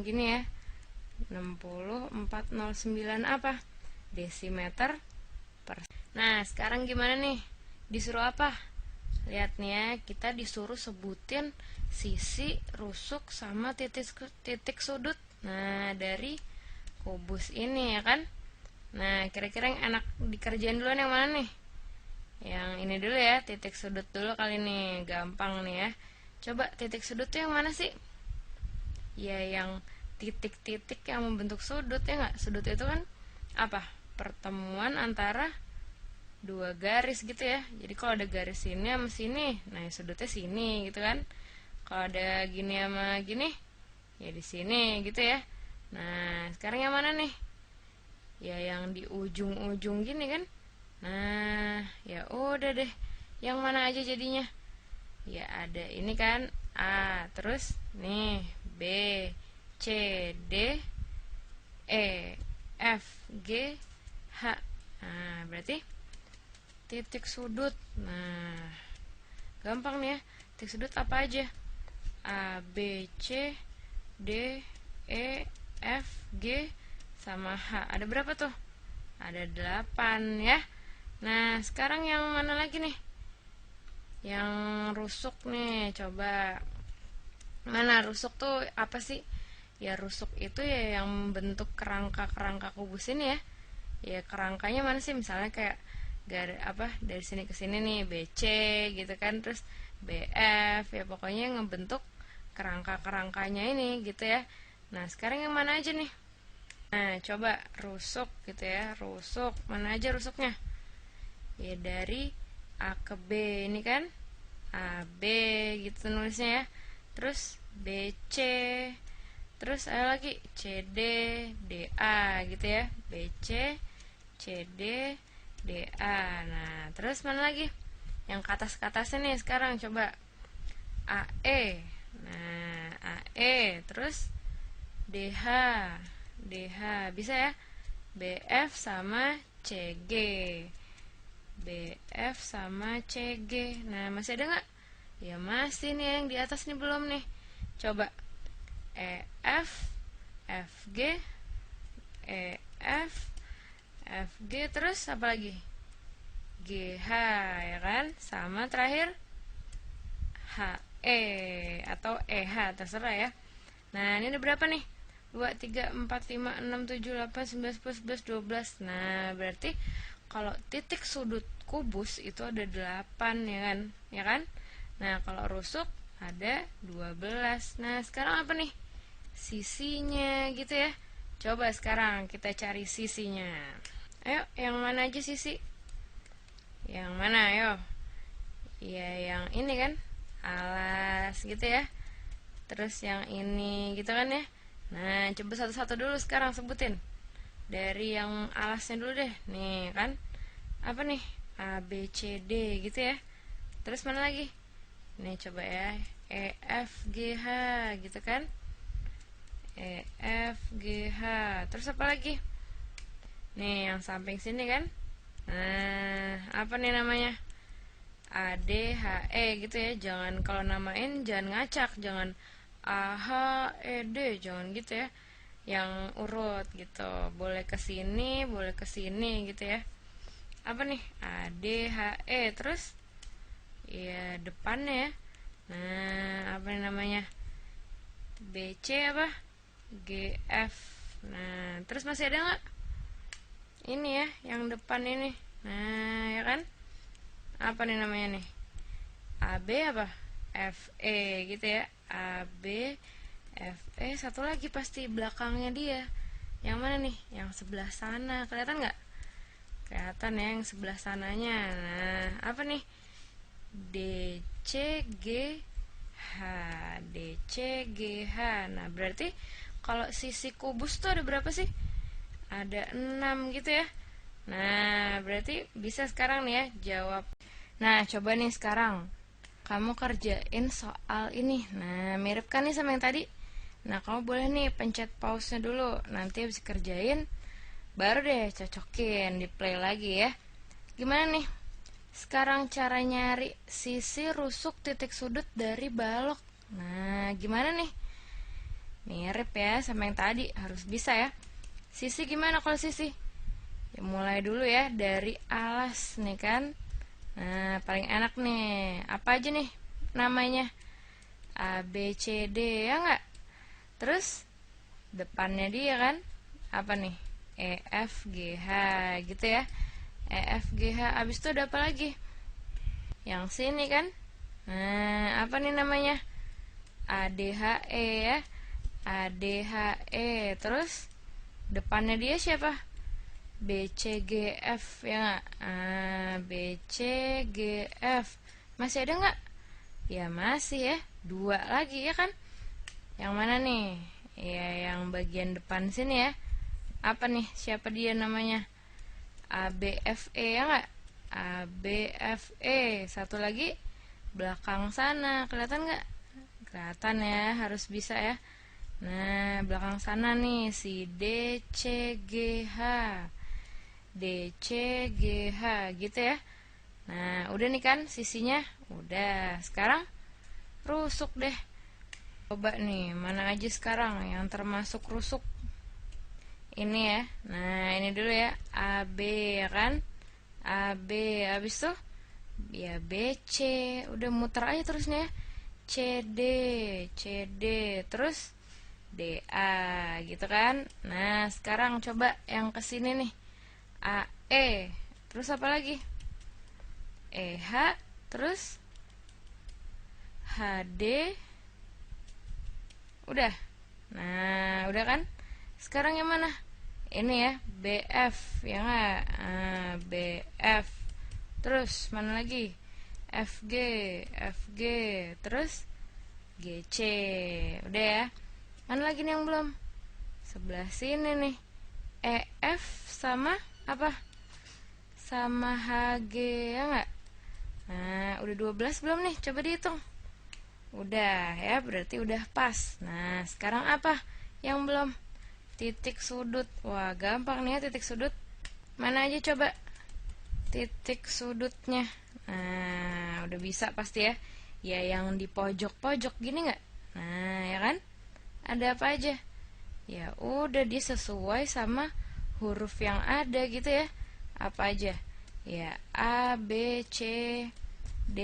gini ya. 60409 apa? Desimeter per. Nah, sekarang gimana nih? Disuruh apa? Lihat nih ya, kita disuruh sebutin sisi, rusuk, sama titik sudut. Nah, dari kubus ini ya kan? Nah, kira-kira yang enak dikerjain duluan yang mana nih? Yang ini dulu ya, titik sudut dulu kali nih. Gampang nih ya. Coba titik sudut tuh yang mana sih? Ya yang titik-titik yang membentuk sudut ya nggak? Sudut itu kan apa? Pertemuan antara dua garis gitu ya. Jadi kalau ada garis sini sama sini, nah sudutnya sini gitu kan. Kalau ada gini sama gini, ya di sini gitu ya. Nah, sekarang yang mana nih? Ya yang di ujung-ujung gini kan. Nah, ya udah deh. Yang mana aja jadinya? Ya ada ini kan A, terus nih B, C, D, E, F, G, H. Nah, berarti titik sudut. Nah, gampang nih ya. Titik sudut apa aja? A, B, C, D, E, F, G, sama H. Ada berapa tuh? Ada 8 ya. Nah, sekarang yang mana lagi nih? Yang rusuk nih, coba. Mana rusuk tuh apa sih? Ya rusuk itu ya yang bentuk kerangka-kerangka kubus ini ya. Ya kerangkanya mana sih? Misalnya kayak dari sini ke sini nih BC gitu kan, terus BF, ya pokoknya yang ngebentuk kerangka-kerangkanya ini gitu ya. Nah, sekarang yang mana aja nih? Nah, coba rusuk gitu ya. Rusuk, mana aja rusuknya? Ya dari A ke B ini kan, AB gitu nulisnya ya. Terus BC, terus ada lagi CD, DA gitu ya. BC, CD, DA. Nah, terus mana lagi? Yang ke atas-atasnya nih sekarang coba AE. Nah, AE, terus DH, DH bisa ya. BF sama CG, BF sama CG. Nah, masih ada nggak? Ya masih nih, yang di atas nih belum nih. Coba EF, FG, EF, FG, terus apa lagi? GH ya kan? Sama terakhir HE atau EH, terserah ya. Nah, ini ada berapa nih? 2, 3, 4, 5, 6, 7, 8, 9, 10, 11, 12. Nah, berarti kalau titik sudut kubus itu ada 8 ya kan? Ya kan? Nah, kalau rusuk ada 12. Nah, sekarang apa nih? Sisinya gitu ya. Coba sekarang kita cari sisinya. Ayo, yang mana aja sisi? Yang mana, ayo? Ya, yang ini kan? Alas gitu ya. Terus yang ini gitu kan ya. Nah, coba satu-satu dulu sekarang sebutin. Dari yang alasnya dulu deh. Nih kan. Apa nih? A, B, C, D gitu ya. Terus mana lagi? Nih coba ya. E, F, G, H gitu kan. E, F, G, H. Terus apa lagi? Nih, yang samping sini kan. Nah, apa nih namanya? ADHE gitu ya. Jangan kalau namain jangan ngacak, jangan AHED, jangan gitu ya. Yang urut gitu. Boleh ke sini, boleh ke sini gitu ya. Apa nih? ADHE terus ya depannya ya. Nah, apa nih namanya? BC apa? GF. Nah, terus masih ada nggak? Ini ya, yang depan ini. Nah, ya kan? Apa nih namanya nih? AB apa? FE gitu ya. AB FE, satu lagi pasti belakangnya dia. Yang mana nih? Yang sebelah sana. Kelihatan nggak? Kelihatan ya yang sebelah sananya. Nah, apa nih? DCGH. DCGH. Nah, berarti kalau sisi kubus tuh ada berapa sih? Ada 6 gitu ya. Nah, berarti bisa sekarang nih ya jawab. Nah, coba nih sekarang kamu kerjain soal ini. Nah, mirip kan nih sama yang tadi. Nah, kamu boleh nih pencet pause-nya dulu. Nanti habis kerjain, baru deh cocokin, di play lagi ya. Gimana nih? Sekarang cara nyari sisi rusuk titik sudut dari balok. Nah, gimana nih? Mirip ya sama yang tadi, harus bisa ya. Sisi gimana kalau sisi? Ya, mulai dulu ya dari alas nih kan. Nah, paling enak nih. Apa aja nih namanya? A, B, C, D ya nggak? Terus depannya dia kan? Apa nih? E, F, G, H gitu ya. E, F, G, H. Abis itu ada apa lagi? Yang sini kan? Nah, apa nih namanya? A, D, H, E ya. A, D, H, E. Terus depannya dia siapa? B, C, G, F ya nggak? B, C, G, F. Masih ada nggak? Ya masih ya. 2 lagi ya kan? Yang mana nih? Ya yang bagian depan sini ya. Apa nih? Siapa dia namanya? A, B, F, E ya nggak? A, B, F, E. Satu lagi belakang sana. Kelihatan nggak? Kelihatan ya. Harus bisa ya. Nah, belakang sana nih si D, C, G, H. D, C, G, H gitu ya. Nah, udah nih kan sisinya. Udah, sekarang rusuk deh. Coba nih, mana aja sekarang yang termasuk rusuk. Ini ya. Nah, ini dulu ya. A, B ya kan. A, B. Habis tuh ya B, C. Udah muter aja terusnya ya. C, D. C, D. Terus D, A gitu kan. Nah, sekarang coba yang kesini nih. A, E. Terus apa lagi? E, H. Terus H, D. Udah. Nah, udah kan? Sekarang yang mana? Ini ya, BF ya nggak? BF. Terus mana lagi? FG, FG. Terus GC. Udah ya. Mana lagi nih yang belum? Sebelah sini nih. EF sama apa? Sama HG ya nggak? Nah, udah 12 belum nih? Coba dihitung. Udah ya, berarti udah pas. Nah, sekarang apa yang belum? Titik sudut. Wah, gampang nih ya titik sudut. Mana aja coba titik sudutnya. Nah, udah bisa pasti ya. Ya yang di pojok-pojok gini nggak? Nah, ya kan? Ada apa aja? Ya udah dia sesuai sama huruf yang ada gitu ya. Apa aja? Ya A, B, C, D,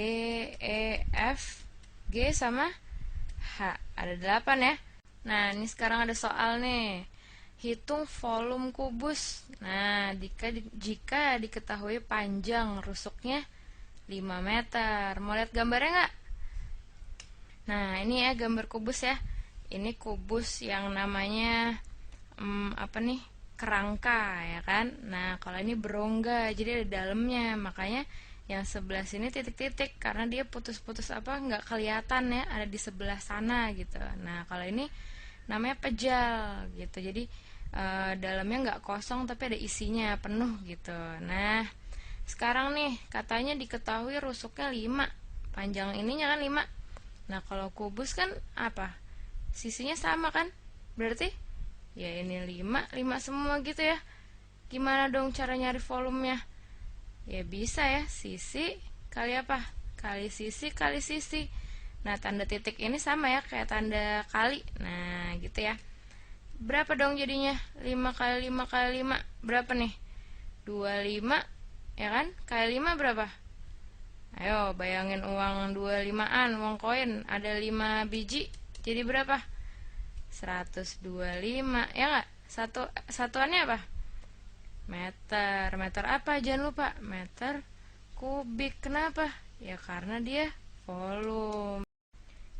E, F, G sama H. Ada 8 ya. Nah, ini sekarang ada soal nih. Hitung volume kubus. Nah, jika diketahui panjang rusuknya 5 meter. Mau lihat gambarnya nggak? Nah, ini ya gambar kubus ya. Ini kubus yang namanya apa nih? Kerangka ya kan. Nah, kalau ini berongga, jadi ada dalamnya. Makanya yang sebelah sini titik-titik karena dia putus-putus apa nggak kelihatan ya, ada di sebelah sana gitu. Nah, kalau ini namanya pejal gitu. Jadi dalamnya nggak kosong tapi ada isinya penuh gitu. Nah, sekarang nih katanya diketahui rusuknya 5. Panjang ininya kan 5. Nah, kalau kubus kan apa? Sisinya sama kan? Berarti ya ini 5 semua gitu ya. Gimana dong cara nyari volumenya? Ya bisa ya, sisi kali apa? Kali sisi kali sisi. Nah, tanda titik ini sama ya kayak tanda kali. Nah, gitu ya. Berapa dong jadinya? 5 kali 5 kali 5. Berapa nih? 25, ya kan? Kali 5 berapa? Ayo, bayangin uang 25-an, uang koin. Ada 5 biji. Jadi berapa? 125, ya nggak? Satuannya apa? Meter. Meter apa? Jangan lupa. Meter kubik. Kenapa? Ya karena dia volume.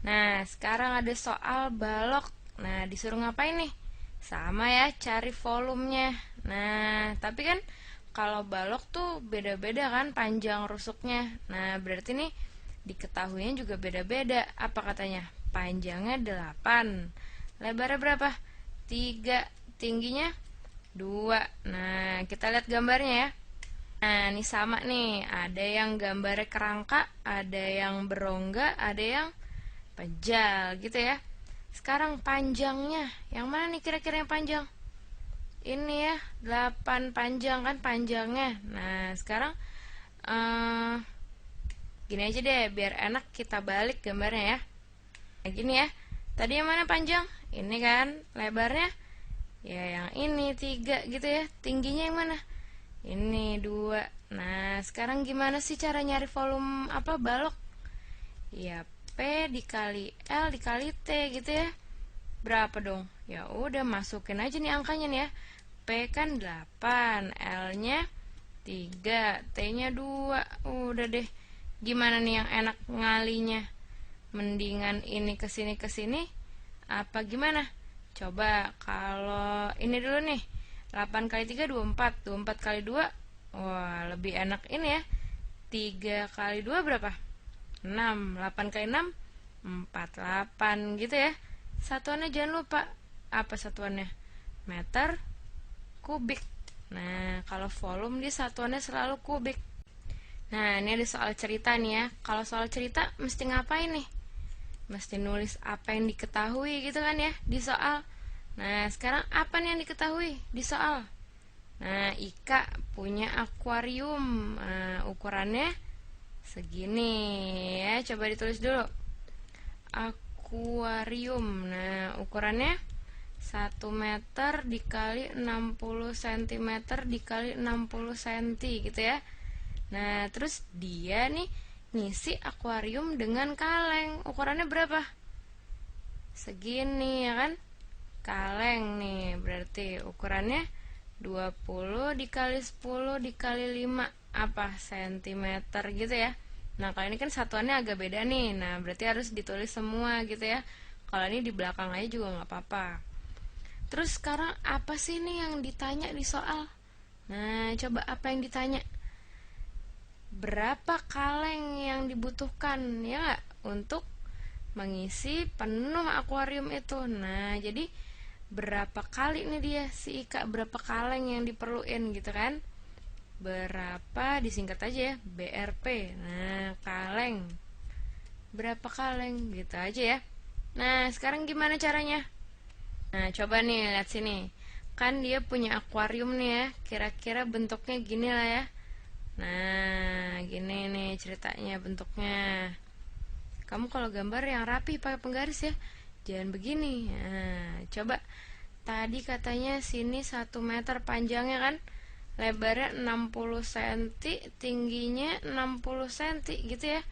Nah, sekarang ada soal balok. Nah, disuruh ngapain nih? Sama ya, cari volumenya. Nah, tapi kan kalau balok tuh beda-beda kan panjang rusuknya. Nah, berarti nih diketahuinya juga beda-beda. Apa katanya? Panjangnya 8. Lebarnya berapa? 3. Tingginya 2. Nah, kita lihat gambarnya ya. Nah, ini sama nih. Ada yang gambarnya kerangka, ada yang berongga, ada yang pejal gitu ya. Sekarang panjangnya. Yang mana nih kira-kira yang panjang? Ini ya, 8 panjang kan panjangnya. Nah, sekarang gini aja deh, biar enak kita balik gambarnya ya. Nah, gini ya. Tadi yang mana panjang? Ini kan, lebarnya ya yang ini 3 gitu ya. Tingginya yang mana? Ini 2. Nah, sekarang gimana sih cara nyari volume apa balok? Ya, P dikali L dikali T gitu ya. Berapa dong? Ya udah masukin aja nih angkanya nih ya. P kan 8, L-nya 3, T-nya 2. Udah deh. Gimana nih yang enak ngalinya? Mendingan ini ke sini apa gimana? Coba kalau ini dulu nih. 8 kali 3 24. 24 kali 2. Wah, lebih enak ini ya. 3 kali 2 berapa? 6. 8 kali 6 48 gitu ya. Satuannya jangan lupa. Apa satuannya? Meter kubik. Nah, kalau volume dia satuannya selalu kubik. Nah, ini ada soal cerita nih ya. Kalau soal cerita mesti ngapain nih? Mesti nulis apa yang diketahui gitu kan ya di soal. Nah, sekarang apa nih yang diketahui di soal? Nah, Ika punya akuarium. Nah, ukurannya segini ya. Coba ditulis dulu. Akuarium. Nah, ukurannya 1 meter dikali 60 cm dikali 60 cm gitu ya. Nah, terus dia nih ngisi akuarium dengan kaleng. Ukurannya berapa? Segini ya kan? Kaleng nih, berarti ukurannya 20 dikali 10 dikali 5 apa? Sentimeter gitu ya. Nah, kalau ini kan satuannya agak beda nih. Nah, berarti harus ditulis semua gitu ya. Kalau ini di belakang aja juga nggak apa-apa. Terus sekarang apa sih nih yang ditanya di soal? Nah, coba apa yang ditanya? Berapa kaleng yang dibutuhkan ya nggak untuk mengisi penuh akuarium itu? Nah, jadi berapa kali nih dia si Ika, berapa kaleng yang diperluin gitu kan? Berapa disingkat aja ya, BRP. Nah, kaleng. Berapa kaleng gitu aja ya. Nah, sekarang gimana caranya? Nah, coba nih lihat sini. Kan dia punya akuarium nih ya. Kira-kira bentuknya gini lah ya. Nah, gini nih ceritanya bentuknya. Kamu kalau gambar yang rapi pakai penggaris ya. Jangan begini. Nah, coba. Tadi katanya sini 1 meter panjangnya kan. Lebarnya 60 cm, tingginya 60 cm gitu ya.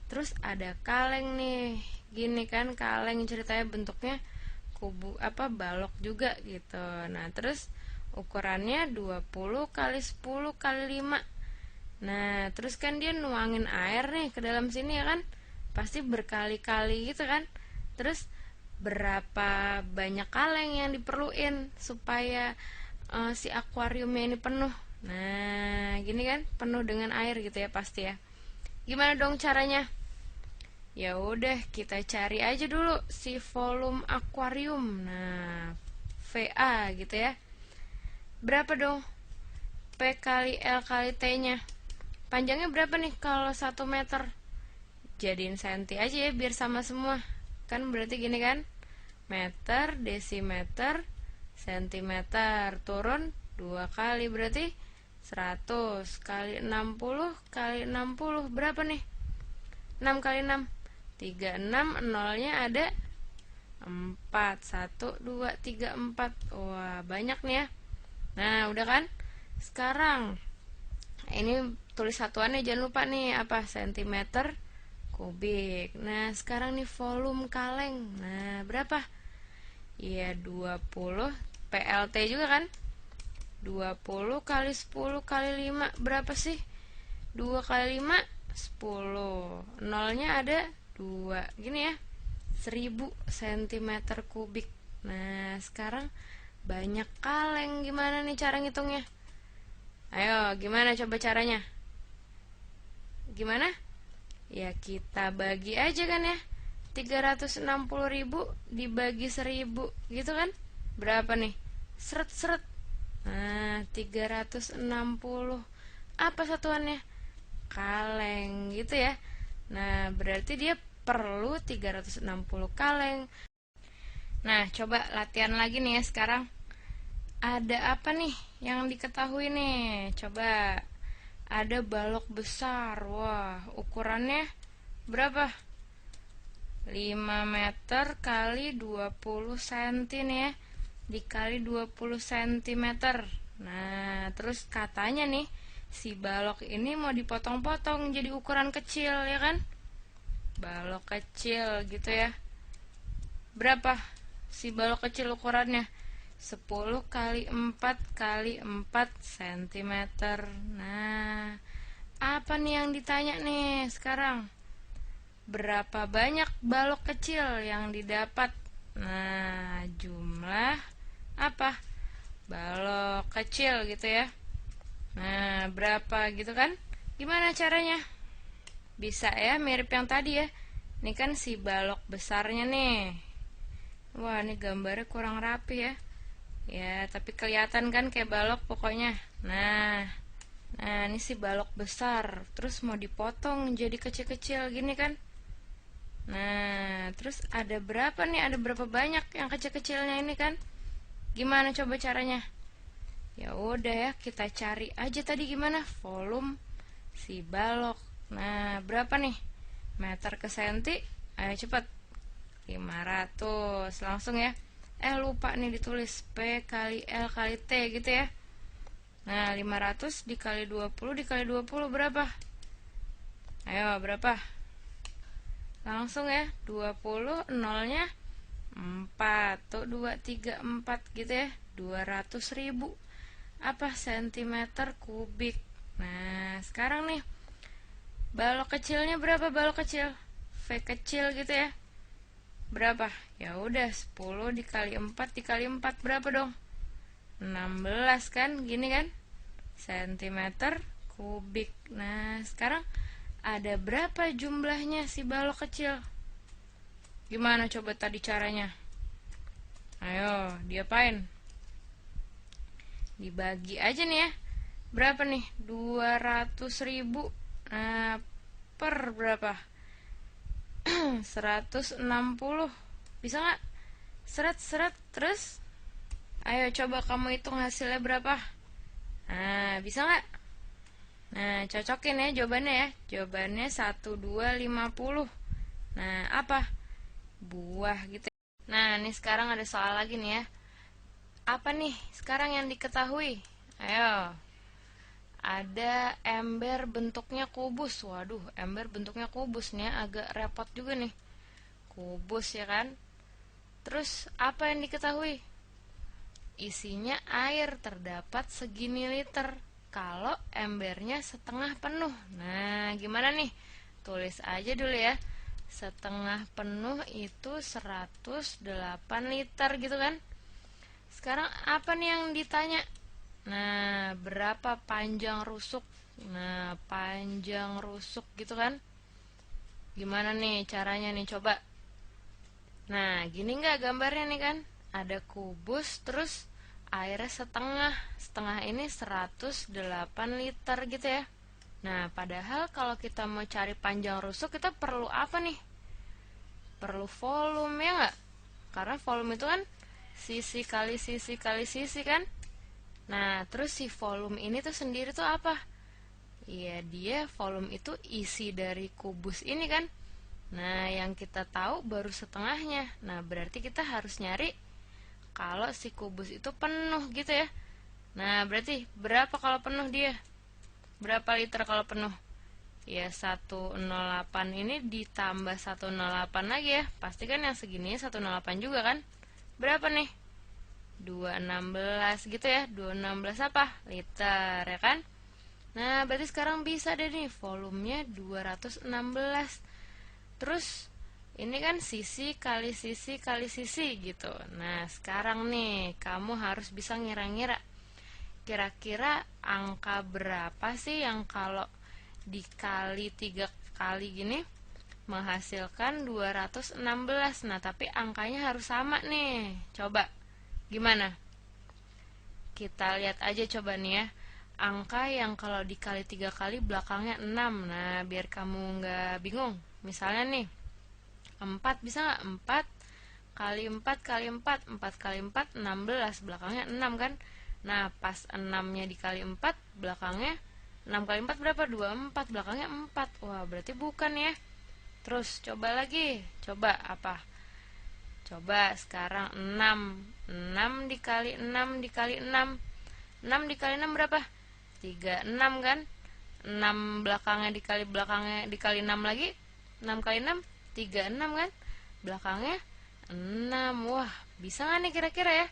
Terus ada kaleng nih. Gini kan kaleng ceritanya bentuknya kubu apa balok juga gitu. Nah, terus ukurannya 20 kali 10 kali 5. Nah, terus kan dia nuangin air nih ke dalam sini ya kan. Pasti berkali-kali gitu kan. Terus berapa banyak kaleng yang diperluin supaya si akuariumnya ini penuh. Nah, gini kan penuh dengan air gitu ya pasti ya. Gimana dong caranya? Ya udah kita cari aja dulu si volume akuarium. Nah, VA gitu ya. Berapa dong? P kali L kali T-nya. Panjangnya berapa nih kalau 1 meter? Jadiin senti aja ya biar sama semua. Kan berarti gini kan? Meter, desimeter, sentimeter. Turun 2 kali berarti 100 kali 60 kali 60 berapa nih? 6 kali 6 36, nolnya ada 4. 1 2 3 4. Wah, banyak nih ya. Nah, udah kan? Sekarang ini tulis satuannya jangan lupa nih apa? Sentimeter kubik. Nah, sekarang nih volume kaleng. Nah, berapa? Iya, 20 PLT juga kan? 20 kali 10 kali 5 berapa sih? 2 kali 5 10. Nolnya ada 2. Gini ya. 1000 cm kubik. Nah, sekarang banyak kaleng. Gimana nih cara ngitungnya? Ayo, gimana coba caranya? Gimana? Ya, kita bagi aja kan ya. 360.000 dibagi 1000 gitu kan? Berapa nih? Seret-seret. Nah, 360. Apa satuannya? Kaleng gitu ya. Nah, berarti dia perlu 360 kaleng. Nah, coba latihan lagi nih ya sekarang. Ada apa nih yang diketahui nih? Coba. Ada balok besar. Wah, ukurannya berapa? 5 meter kali 20 cm nih ya. Dikali 20 cm. Nah, terus katanya nih, si balok ini mau dipotong-potong jadi ukuran kecil ya kan? Balok kecil gitu ya. Berapa si balok kecil ukurannya? 10 kali 4 kali 4 cm. Nah, apa nih yang ditanya nih sekarang? Berapa banyak balok kecil yang didapat? Nah, jumlah apa? Balok kecil gitu ya. Nah, berapa gitu kan? Gimana caranya? Bisa ya, mirip yang tadi ya. Ini kan si balok besarnya nih. Wah, ini gambarnya kurang rapi ya. Ya, tapi kelihatan kan kayak balok pokoknya. Nah, ini si balok besar. Terus mau dipotong jadi kecil-kecil gini kan. Nah, terus ada berapa nih? Ada berapa banyak yang kecil-kecilnya ini kan? Gimana coba caranya? Ya udah ya, kita cari aja tadi gimana volume si balok. Nah, berapa nih? Meter ke senti? Ayo cepet. 500. Langsung ya. Lupa nih ditulis P kali L kali T gitu ya. Nah, 500 dikali 20 dikali 20 berapa? Ayo, berapa? Langsung ya. 20, nolnya 4. Tuh, 2, 3, 4 gitu ya. 200.000 apa? Sentimeter kubik. Nah, sekarang nih balok kecilnya berapa balok kecil? V kecil gitu ya. Berapa? Ya udah 10 dikali 4 dikali 4 berapa dong? 16 kan? Gini kan? Sentimeter kubik. Nah, sekarang ada berapa jumlahnya si balok kecil? Gimana coba tadi caranya? Ayo, diapain? Dibagi aja nih ya. Berapa nih? 200.000. Nah, per berapa? 160. Bisa nggak? Seret-seret terus. Ayo coba kamu hitung hasilnya berapa. Nah, bisa nggak? Nah, cocokin ya jawabannya ya. Jawabannya 1250. Nah, apa? Buah gitu. Nah, ini sekarang ada soal lagi nih ya. Apa nih sekarang yang diketahui? Ayo. Ada ember bentuknya kubus. Waduh, ember bentuknya kubus nih ya. Agak repot juga nih. Kubus ya kan? Terus apa yang diketahui? Isinya air terdapat segini liter kalau embernya setengah penuh. Nah, gimana nih? Tulis aja dulu ya. Setengah penuh itu 108 liter gitu kan? Sekarang apa nih yang ditanya? Nah, berapa panjang rusuk? Nah, panjang rusuk gitu kan? Gimana nih caranya nih coba? Nah, gini nggak gambarnya nih kan? Ada kubus terus airnya setengah. Setengah ini 108 liter gitu ya. Nah, padahal kalau kita mau cari panjang rusuk kita perlu apa nih? Perlu volume ya nggak? Karena volume itu kan sisi kali sisi kali sisi kan? Nah, terus si volume ini tuh sendiri tuh apa? Iya, dia volume itu isi dari kubus ini kan. Nah, yang kita tahu baru setengahnya. Nah, berarti kita harus nyari kalau si kubus itu penuh gitu ya. Nah, berarti berapa kalau penuh dia? Berapa liter kalau penuh? Ya, 108 ini ditambah 108 lagi ya. Pasti kan yang segini 108 juga kan? Berapa nih? 216 gitu ya. 216 apa? Liter ya kan? Nah, berarti sekarang bisa deh nih volumenya 216. Terus ini kan sisi kali sisi kali sisi gitu. Nah, sekarang nih kamu harus bisa ngira-ngira. Kira-kira angka berapa sih yang kalau dikali 3 kali gini menghasilkan 216. Nah, tapi angkanya harus sama nih. Coba gimana? Kita lihat aja coba nih ya. Angka yang kalau dikali 3 kali belakangnya 6. Nah, biar kamu nggak bingung. Misalnya nih, 4 bisa nggak? 4 kali 4 kali 4. 4 kali 4, 16. Belakangnya 6 kan? Nah, pas 6-nya dikali 4, belakangnya 6 kali 4 berapa? 24. Belakangnya 4. Wah, berarti bukan ya. Terus, coba lagi. Coba apa? Coba sekarang 6. 6 dikali 6 dikali 6. 6 dikali 6 berapa? 36 kan? 6 belakangnya dikali 6 lagi. 6 kali 6 36 kan? Belakangnya 6. Wah, bisa nggak nih kira-kira ya?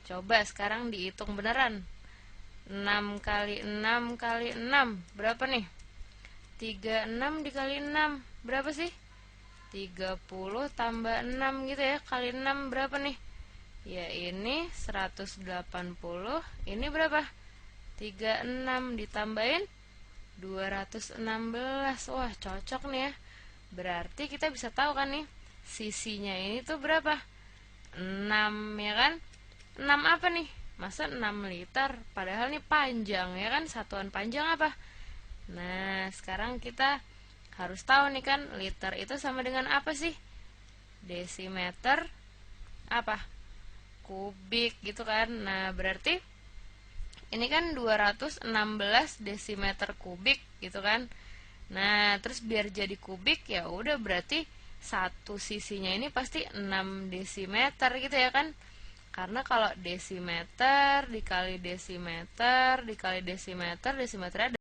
Coba sekarang dihitung beneran. 6 kali 6 kali 6 berapa nih? 36 dikali 6 berapa sih? 30 tambah 6 gitu ya. Kali 6 berapa nih? Ya, ini 180. Ini berapa? 36 ditambahin 216. Wah, cocok nih ya. Berarti kita bisa tahu kan nih, sisinya ini tuh berapa? 6 ya kan? 6 apa nih? Masa 6 liter? Padahal nih panjang ya kan? Satuan panjang apa? Nah, sekarang kita harus tahu nih kan, liter itu sama dengan apa sih? Desimeter apa? Kubik gitu kan. Nah, berarti ini kan 216 desimeter kubik gitu kan. Nah, terus biar jadi kubik ya udah berarti satu sisinya ini pasti 6 desimeter gitu ya kan. Karena kalau desimeter dikali desimeter dikali desimeter, desimeternya